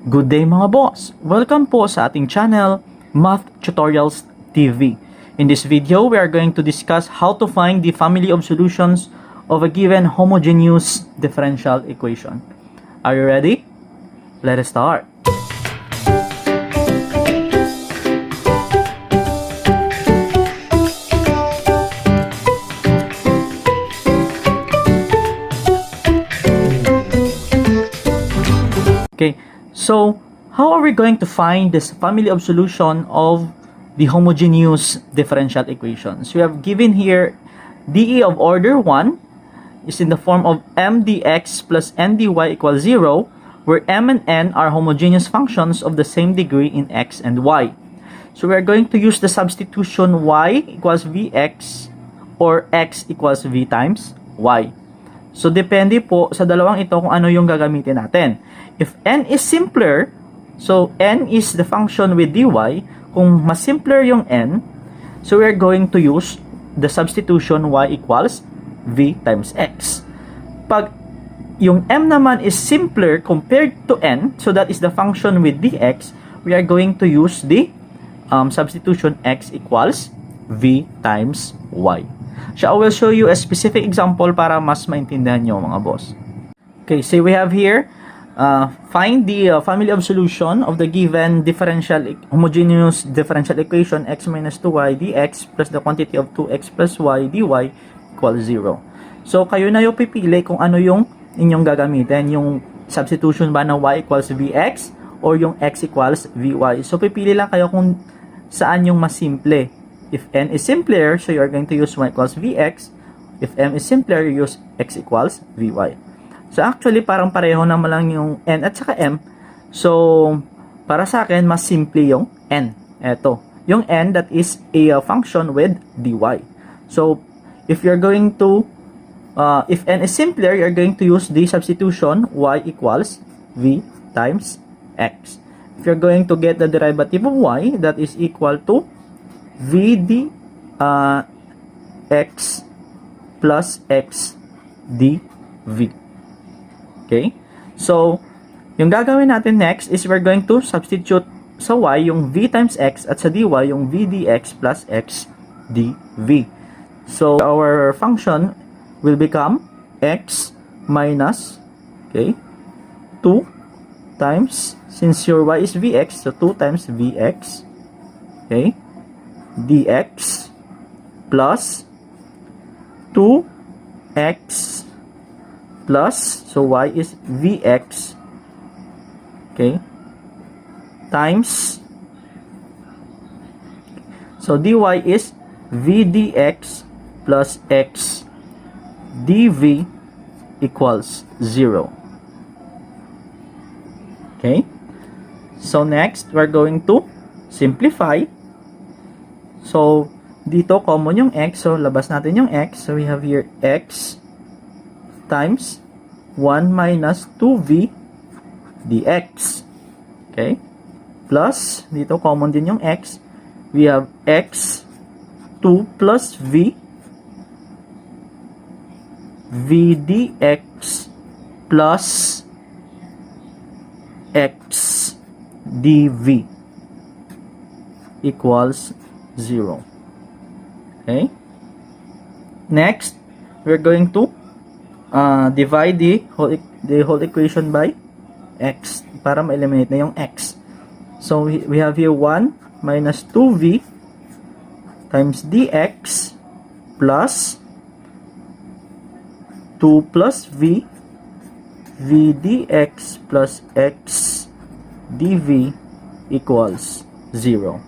Good day mga boss! Welcome po sa ating channel, Math Tutorials TV. In this video, we are going to discuss how to find the family of solutions of a given homogeneous differential equation. Are you ready? Let us start. Okay, so how are we going to find this family of solution of the homogeneous differential equations? We have given here dE of order 1 is in the form of m dx plus n dy equals 0, where m and n are homogeneous functions of the same degree in x and y. So we are going to use the substitution y equals vx or x equals v times y. So, depende po sa dalawang ito kung ano yung gagamitin natin. If n is simpler, so n is the function with dy. Kung mas simpler yung n, so we're going to use the substitution y equals v times x. Pag yung m naman is simpler compared to n, so that is the function with dx, we are going to use the substitution x equals v times y. So I will show you a specific example para mas maintindihan nyo mga boss. Okay, so we have here, find the family of solution of the given homogeneous differential equation x minus 2y dx plus the quantity of 2x plus y dy equals 0. So kayo na yung pipili kung ano yung inyong gagamitin, yung substitution ba ng y equals vx or yung x equals vy. So pipili lang kayo kung saan yung mas simple. If n is simpler, so you are going to use y equals vx. If m is simpler, you use x equals vy. So actually, parang pareho naman lang yung n at saka m. So, para sa akin, mas simple yung n. Eto, yung n that is a function with dy. So, if you're going to, if n is simpler, you're going to use the substitution y equals v times x. If you're going to get the derivative of y, that is equal to v x plus x dv. Okay? So, yung gagawin natin next is we're going to substitute sa y yung v times x at sa dy yung v dx plus x dv. So, our function will become x minus, okay, 2 times, since your y is vx, so 2 times vx, okay, dx plus 2x plus, so y is vx, okay, times, so dy is v dx plus x dv equals 0. Okay, so next we're going to simplify. So, dito common yung x. So, labas natin yung x. So, we have here x times 1 minus 2v dx. Okay? Plus, dito common din yung x. We have x 2 plus v dx plus x dv equals 0. Okay? Next, we're going to divide the whole equation by x para ma-eliminate na yung x. So, we have here 1 minus 2v times dx plus 2 plus v dx plus x dv equals 0.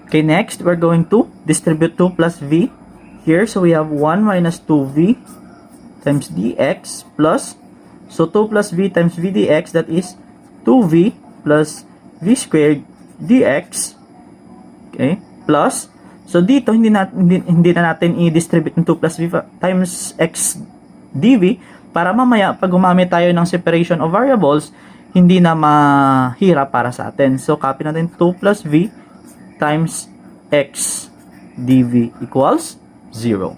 Okay, next, we're going to distribute 2 plus v here. So, we have 1 minus 2v times dx plus, so 2 plus v times v dx, that is 2v plus v squared dx. Okay, plus, so dito, hindi na natin i-distribute ng 2 plus v times x dv para mamaya, pag gumamit tayo ng separation of variables, hindi na mahirap para sa atin. So, copy natin 2 plus v times x dv equals 0.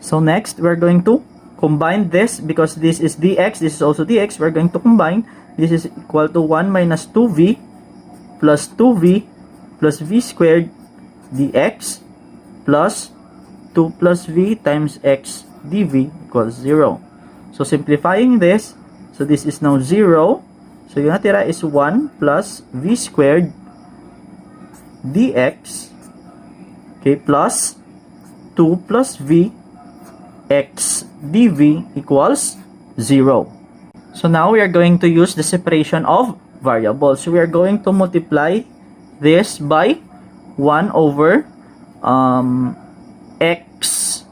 So next, we're going to combine this because this is dx, this is also dx. We're going to combine this is equal to 1 minus 2v plus 2v plus v squared dx plus 2 plus v times x dv equals 0. So simplifying this, so this is now 0. So yung natira is 1 plus v squared dx, okay, plus 2 plus v x dv equals 0. So now we are going to use the separation of variables. So we are going to multiply this by 1 over x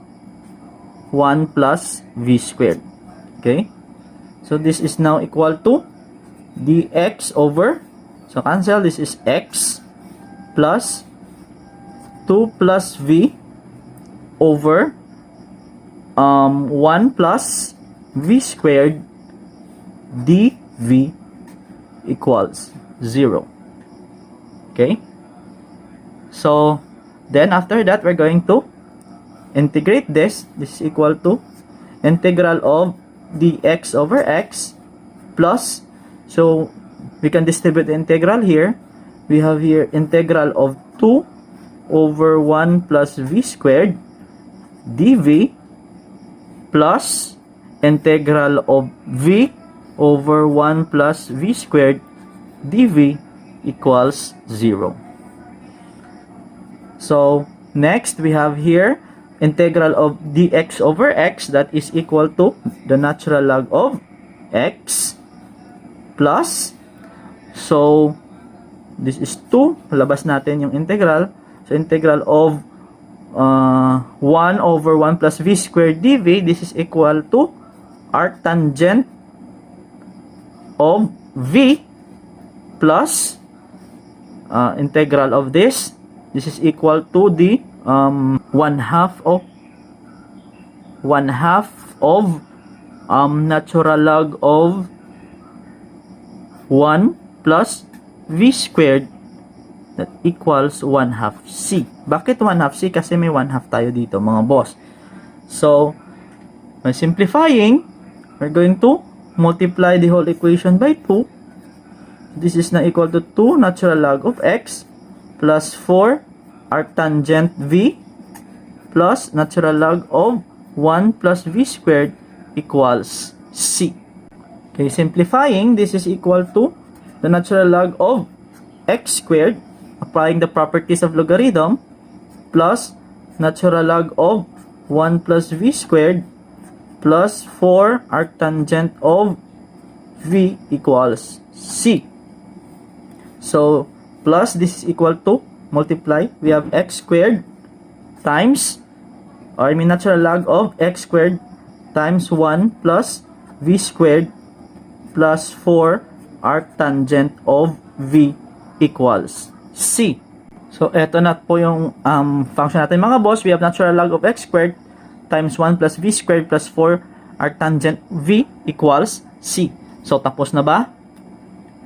1 plus v squared. Okay, so this is now equal to dx over, so cancel, this is x plus 2 plus v over 1 plus v squared dv equals 0. Okay, so then after that we're going to integrate this. This is equal to integral of dx over x plus, so we can distribute the integral here. We have here integral of 2 over 1 plus v squared dv plus integral of v over 1 plus v squared dv equals 0. So next we have here integral of dx over x, that is equal to the natural log of x plus, so this is 2, labas natin yung integral, so integral of 1 over 1 plus v squared dv, this is equal to arctangent of v plus integral of this is equal to the 1 half of natural log of 1 plus v squared, that equals 1 half c. Bakit 1 half c? Kasi may 1 half tayo dito mga boss. So by simplifying, we're going to multiply the whole equation by 2. This is now equal to 2 natural log of x plus 4 arctangent v plus natural log of 1 plus v squared equals c. Okay, simplifying, this is equal to the natural log of x squared, applying the properties of logarithm, plus natural log of 1 plus v squared plus 4 arctangent of v equals c. So plus this is equal to multiply, we have x squared times, or I mean natural log of x squared times 1 plus v squared plus 4 arctangent of v equals c. So eto na po yung function natin mga boss. We have natural log of x squared times 1 plus v squared plus 4 arctangent v equals c. So tapos na ba?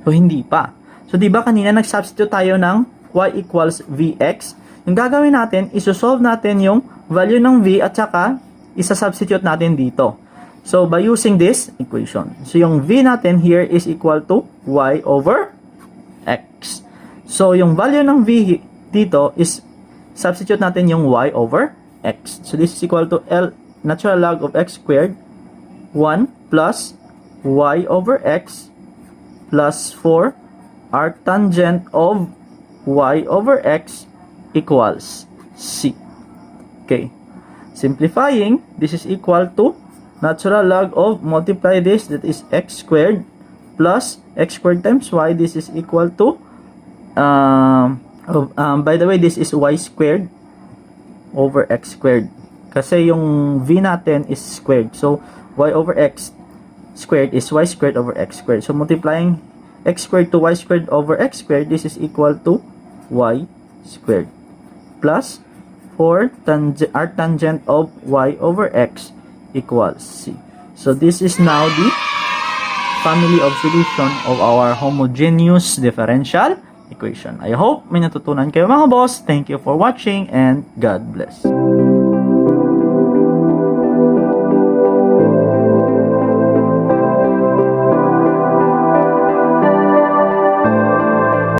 So hindi pa. So di ba kanina nag-substitute tayo ng y equals vx? Yung gagawin natin, isosolve natin yung value ng v at saka isa-substitute natin dito. So by using this equation, so yung v natin here is equal to y over x. So yung value ng v dito is substitute natin yung y over x. So this is equal to L natural log of x squared 1 plus y over x plus 4 arctangent of y over x equals c. Okay, simplifying, this is equal to natural log of, multiply this, that is x squared plus x squared times y, this is equal to by the way, this is y squared over x squared kasi yung v natin is squared, so y over x squared is y squared over x squared. So multiplying x squared to y squared over x squared, this is equal to y squared plus 4 arctangent of y over x equals c. So this is now the family of solution of our homogeneous differential equation. I hope may natutunan kayo mga boss. Thank you for watching and God bless.